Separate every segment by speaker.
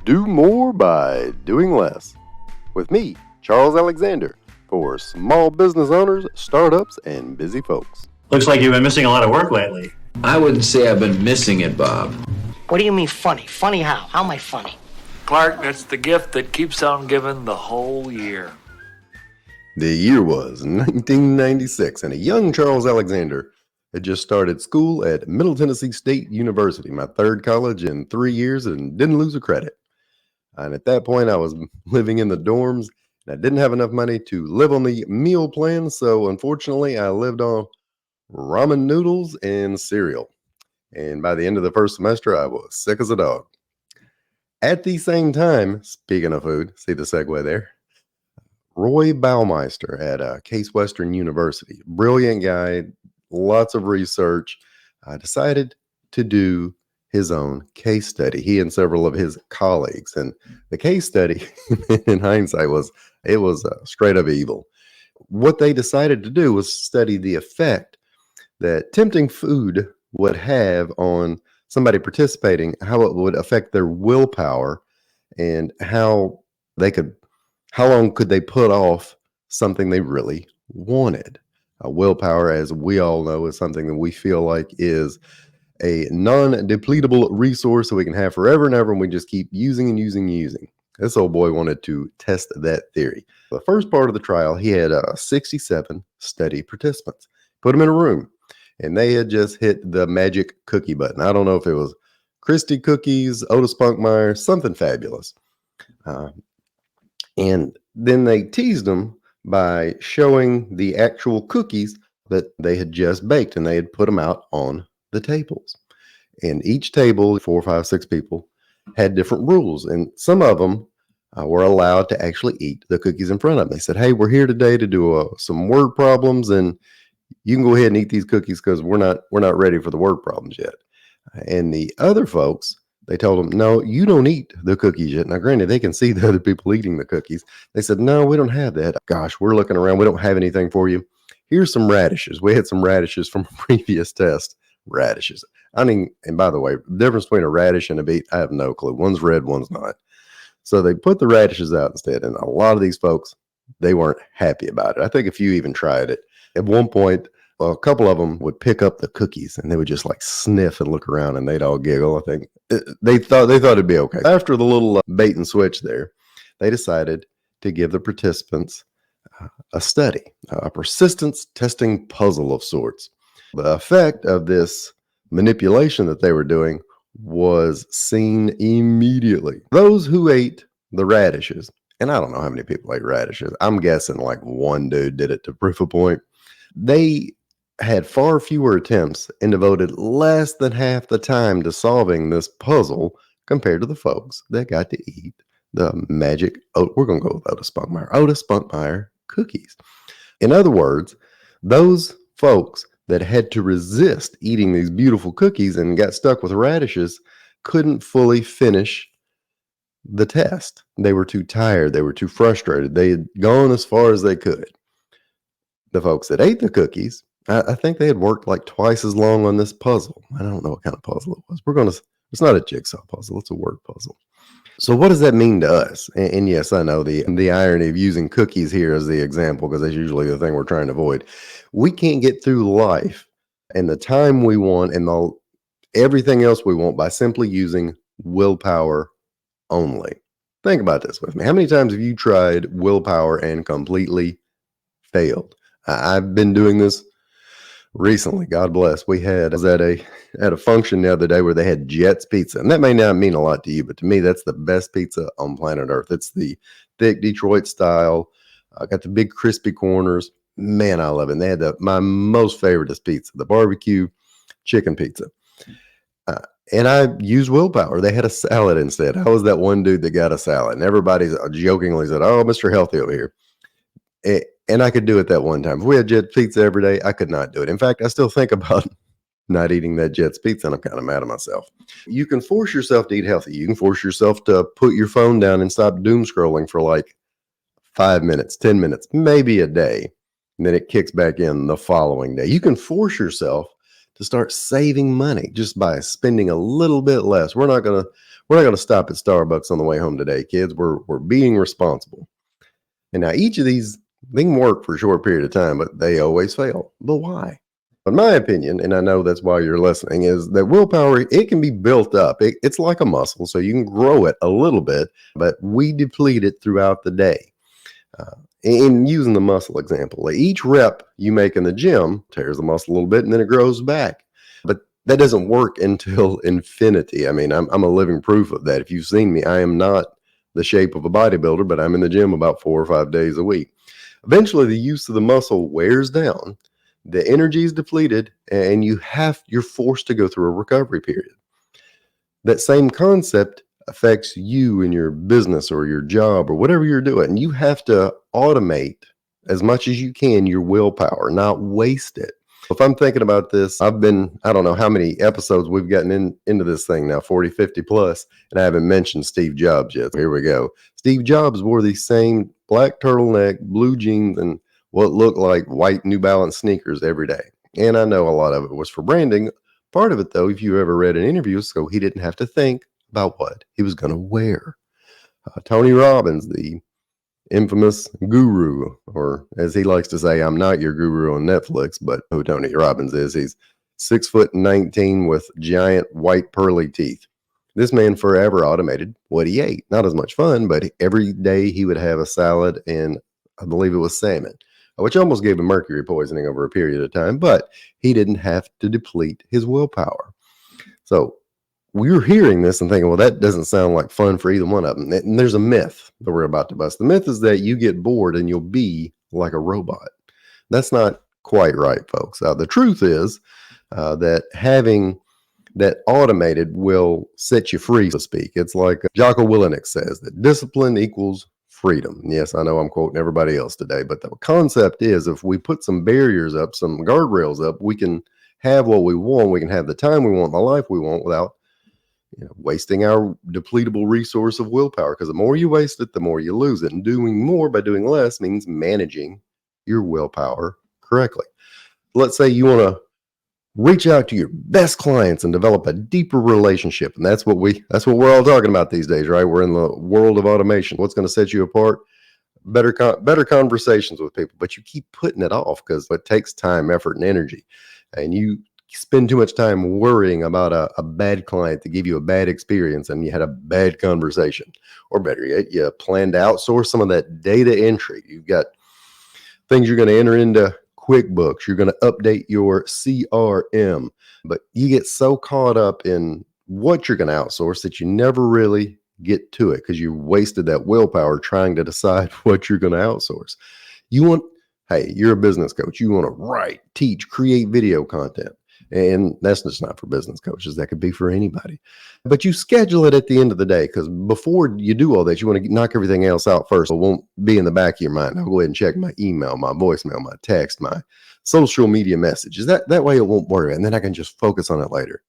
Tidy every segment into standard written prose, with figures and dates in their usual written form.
Speaker 1: Do more by doing less. With me, Charles Alexander, for small business owners, startups, and busy folks.
Speaker 2: Looks like you've been missing a lot of work lately.
Speaker 3: I wouldn't say I've been missing it, Bob.
Speaker 4: What do you mean funny? Funny how? How am I funny?
Speaker 5: Clark, that's the gift that keeps on giving the whole year.
Speaker 1: The year was 1996, and a young Charles Alexander had just started school at Middle Tennessee State University, my third college in 3 years, and didn't lose a credit. And at that point, I was living in the dorms, and I didn't have enough money to live on the meal plan, so unfortunately, I lived on ramen noodles and cereal. And by the end of the first semester, I was sick as a dog. At the same time, speaking of food, see the segue there, Roy Baumeister at Case Western University, brilliant guy, lots of research, decided to do his own case study, he and several of his colleagues. And the case study, in hindsight, was straight up evil. What they decided to do was study the effect that tempting food would have on somebody participating, how it would affect their willpower, and how long could they put off something they really wanted. Willpower, as we all know, is something that we feel like is a non-depletable resource that we can have forever and ever, and we just keep using and using and using. This old boy wanted to test that theory. The first part of the trial, he had 67 study participants. Put them in a room, and they had just hit the magic cookie button. I don't know if it was Christie cookies, Otis Spunkmeyer, something fabulous. And then they teased them by showing the actual cookies that they had just baked, and they had put them out on the tables. And each table, 4, 5, 6 people, had different rules. And some of them were allowed to actually eat the cookies in front of them. They said, hey, we're here today to do some word problems, and you can go ahead and eat these cookies because we're not ready for the word problems yet. And the other folks, they told them, no, you don't eat the cookies yet. Now, granted, they can see the other people eating the cookies. They said, no, we don't have that. Gosh, we're looking around. We don't have anything for you. Here's some radishes. We had some radishes from a previous test. Radishes. And by the way, the difference between a radish and a beet, I have no clue. One's red, one's not. So they put the radishes out instead. And a lot of these folks, they weren't happy about it. I think a few even tried it. At one point, a couple of them would pick up the cookies and they would just like sniff and look around, and they'd all giggle. I think they thought it'd be okay. After the little bait and switch there, they decided to give the participants a study, a persistence testing puzzle of sorts. The effect of this manipulation that they were doing was seen immediately. Those who ate the radishes, and I don't know how many people ate radishes. I'm guessing like one dude did it to prove a point. They had far fewer attempts and devoted less than half the time to solving this puzzle compared to the folks that got to eat the magic, we're going to go with Otis Spunkmeyer cookies. In other words, those folks that had to resist eating these beautiful cookies and got stuck with radishes couldn't fully finish the test. They were too tired. They were too frustrated. They had gone as far as they could. The folks that ate the cookies, I think they had worked like twice as long on this puzzle. I don't know what kind of puzzle it was. It's not a jigsaw puzzle. It's a word puzzle. So what does that mean to us? And yes, I know the irony of using cookies here as the example, because that's usually the thing we're trying to avoid. We can't get through life and the time we want and everything else we want by simply using willpower only. Think about this with me. How many times have you tried willpower and completely failed? I've been doing this recently. God bless. I was at a function the other day where they had Jets pizza, and that may not mean a lot to you, but to me, that's the best pizza on planet Earth. It's the thick Detroit style. I got the big crispy corners. Man, I love it. And they had my most favoriteest pizza, the barbecue chicken pizza. And I used willpower. They had a salad instead. I was that one dude that got a salad, and everybody jokingly said, "Oh, Mr. Healthy over here." And I could do it that one time. If we had Jets pizza every day, I could not do it. In fact, I still think about not eating that Jets pizza, and I'm kind of mad at myself. You can force yourself to eat healthy. You can force yourself to put your phone down and stop doom scrolling for like 5 minutes, 10 minutes, maybe a day. And then it kicks back in the following day. You can force yourself to start saving money just by spending a little bit less. We're not gonna stop at Starbucks on the way home today, kids. We're being responsible. And now each of these, they can work for a short period of time, but they always fail. But why? In my opinion, and I know that's why you're listening, is that willpower, it can be built up. It's like a muscle, so you can grow it a little bit, but we deplete it throughout the day. In using the muscle example, each rep you make in the gym tears the muscle a little bit and then it grows back. But that doesn't work until infinity. I mean, I'm a living proof of that. If you've seen me, I am not the shape of a bodybuilder, but I'm in the gym about 4 or 5 days a week. Eventually, the use of the muscle wears down, the energy is depleted, and you're forced to go through a recovery period. That same concept affects you in your business or your job or whatever you're doing. You have to automate as much as you can your willpower, not waste it. If I'm thinking about this, I don't know how many episodes we've gotten into this thing now, 40, 50 plus, and I haven't mentioned Steve Jobs yet. So here we go. Steve Jobs wore these same black turtleneck, blue jeans, and what looked like white New Balance sneakers every day. And I know a lot of it was for branding. Part of it, though, if you ever read an interview, so he didn't have to think about what he was going to wear. Tony Robbins, the infamous guru, or as he likes to say, I'm not your guru on Netflix, but who Tony Robbins is. He's 6'19" with giant white pearly teeth. This man forever automated what he ate. Not as much fun, but every day he would have a salad and I believe it was salmon, which almost gave him mercury poisoning over a period of time, but he didn't have to deplete his willpower. So we're hearing this and thinking, well, that doesn't sound like fun for either one of them. And there's a myth that we're about to bust. The myth is that you get bored and you'll be like a robot. That's not quite right, folks. The truth is that having that automated will set you free, so to speak. It's like Jocko Willink says that discipline equals freedom. Yes, I know I'm quoting everybody else today, but the concept is if we put some barriers up, some guardrails up, we can have what we want. We can have the time we want, the life we want without wasting our depletable resource of willpower, because the more you waste it, the more you lose it. And doing more by doing less means managing your willpower correctly. Let's say you want to reach out to your best clients and develop a deeper relationship. And that's what we're all talking about these days, right? We're in the world of automation. What's going to set you apart? Better conversations with people, but you keep putting it off because it takes time, effort, and energy. And you spend too much time worrying about a bad client to give you a bad experience and you had a bad conversation. Or better yet, you plan to outsource some of that data entry. You've got things you're going to enter into QuickBooks. You're going to update your CRM, but you get so caught up in what you're going to outsource that you never really get to it because you wasted that willpower trying to decide what you're going to outsource. Hey, you're a business coach. You want to write, teach, create video content. And that's just not for business coaches. That could be for anybody. But you schedule it at the end of the day because before you do all that, you want to knock everything else out first. It won't be in the back of your mind. I'll go ahead and check my email, my voicemail, my text, my social media messages. That way it won't worry. And then I can just focus on it later.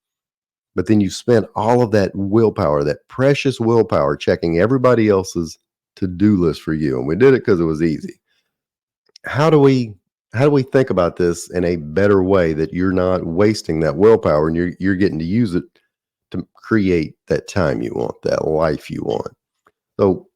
Speaker 1: But then you spent all of that willpower, that precious willpower, checking everybody else's to-do list for you. And we did it because it was easy. How do we think about this in a better way that you're not wasting that willpower and you're getting to use it to create that time you want, that life you want? So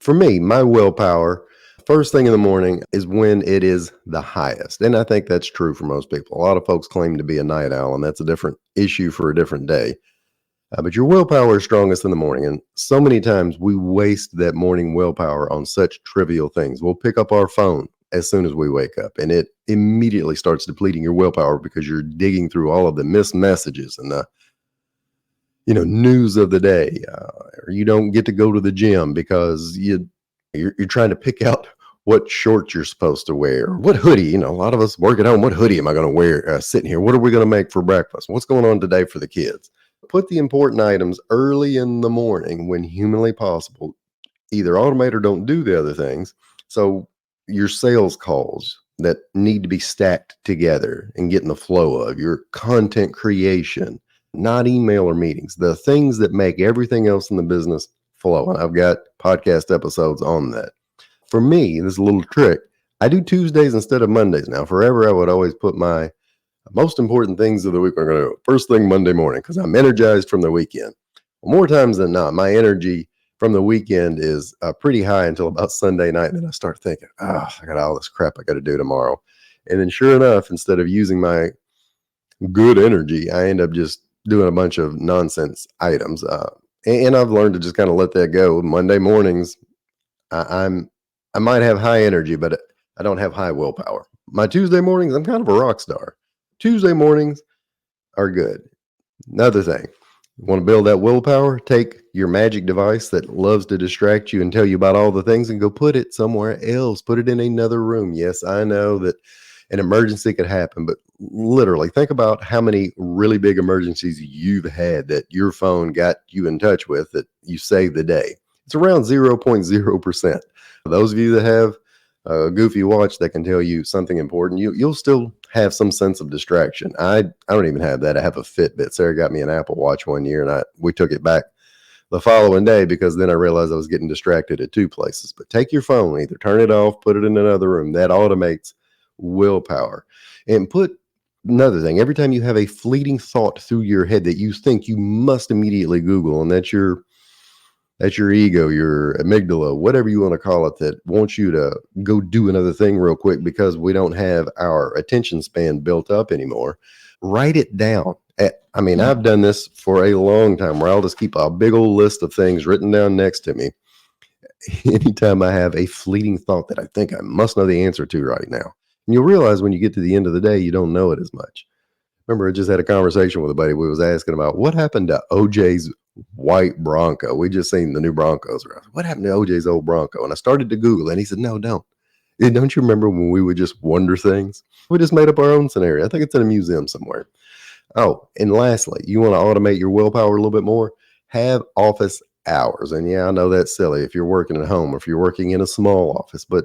Speaker 1: for me, my willpower, first thing in the morning is when it is the highest. And I think that's true for most people. A lot of folks claim to be a night owl, and that's a different issue for a different day. But your willpower is strongest in the morning. And so many times we waste that morning willpower on such trivial things. We'll pick up our phone as soon as we wake up, and it immediately starts depleting your willpower because you're digging through all of the missed messages and the news of the day. Or you don't get to go to the gym because you're trying to pick out what shorts you're supposed to wear, or what hoodie. A lot of us work at home. What hoodie am I going to wear sitting here? What are we going to make for breakfast? What's going on today for the kids? Put the important items early in the morning when humanly possible. Either automate or don't do the other things. So your sales calls that need to be stacked together and get in the flow of your content creation, not email or meetings, the things that make everything else in the business flow. And I've got podcast episodes on that. For me, this is a little trick. I do Tuesdays instead of Mondays now. Forever, I would always put my Most important things of the week we're going to do first thing Monday morning because I'm energized from the weekend. Well, more times than not, my energy from the weekend is pretty high until about Sunday night. And then I start thinking, I got all this crap I got to do tomorrow. And then sure enough, instead of using my good energy, I end up just doing a bunch of nonsense items. And I've learned to just kind of let that go. Monday mornings, I might have high energy, but I don't have high willpower. My Tuesday mornings, I'm kind of a rock star. Tuesday mornings are good. Another thing, you want to build that willpower? Take your magic device that loves to distract you and tell you about all the things and go put it somewhere else. Put it in another room. Yes, I know that an emergency could happen, but literally think about how many really big emergencies you've had that your phone got you in touch with that you saved the day. It's around 0.0%. Those of you that have a goofy watch that can tell you something important, you'll still have some sense of distraction. I don't even have that. I have a Fitbit. Sarah got me an Apple Watch one year, and we took it back the following day because then I realized I was getting distracted at two places. But take your phone, either turn it off, put it in another room. That automates willpower. And put another thing, every time you have a fleeting thought through your head that you think, you must immediately Google, and that's your ego, your amygdala, whatever you want to call it, that wants you to go do another thing real quick because we don't have our attention span built up anymore. Write it down. I've done this for a long time where I'll just keep a big old list of things written down next to me. Anytime I have a fleeting thought that I think I must know the answer to right now. And you'll realize when you get to the end of the day, you don't know it as much. Remember, I just had a conversation with a buddy. We was asking about what happened to OJ's white Bronco. We just seen the new Broncos. What happened to OJ's old Bronco? And I started to Google it, and he said, no, don't. Don't you remember when we would just wonder things? We just made up our own scenario. I think it's in a museum somewhere. Oh, and lastly, you want to automate your willpower a little bit more? Have office hours. And yeah, I know that's silly if you're working at home or if you're working in a small office, but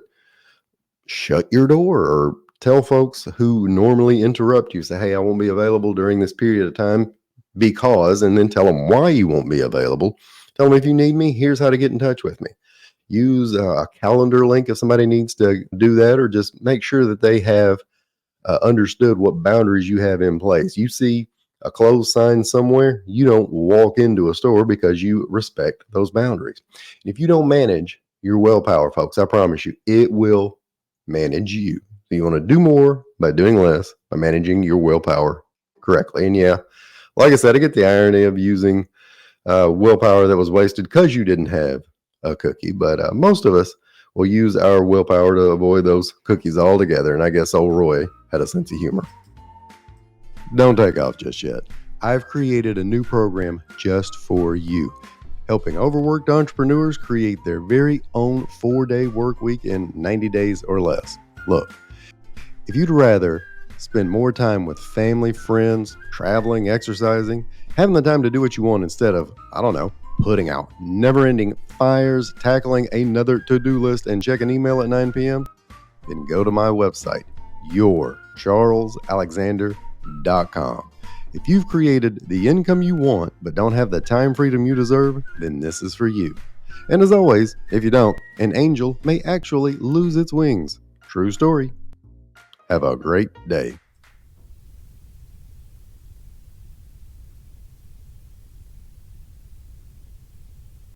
Speaker 1: shut your door or tell folks who normally interrupt you, say, hey, I won't be available during this period of time because, and then tell them why you won't be available. Tell them if you need me, here's how to get in touch with me. Use a calendar link if somebody needs to do that, or just make sure that they have understood what boundaries you have in place. You see a closed sign somewhere, you don't walk into a store because you respect those boundaries. And if you don't manage your willpower, folks, I promise you, it will manage you. So you want to do more by doing less, by managing your willpower correctly. And yeah, like I said, I get the irony of using willpower that was wasted because you didn't have a cookie. But most of us will use our willpower to avoid those cookies altogether. And I guess old Roy had a sense of humor. Don't take off just yet. I've created a new program just for you, helping overworked entrepreneurs create their very own 4-day work week in 90 days or less. Look, if you'd rather spend more time with family, friends, traveling, exercising, having the time to do what you want instead of, putting out never-ending fires, tackling another to-do list, and checking email at 9 p.m., then go to my website, yourcharlesalexander.com. If you've created the income you want but don't have the time freedom you deserve, then this is for you. And as always, if you don't, an angel may actually lose its wings. True story. Have a great day.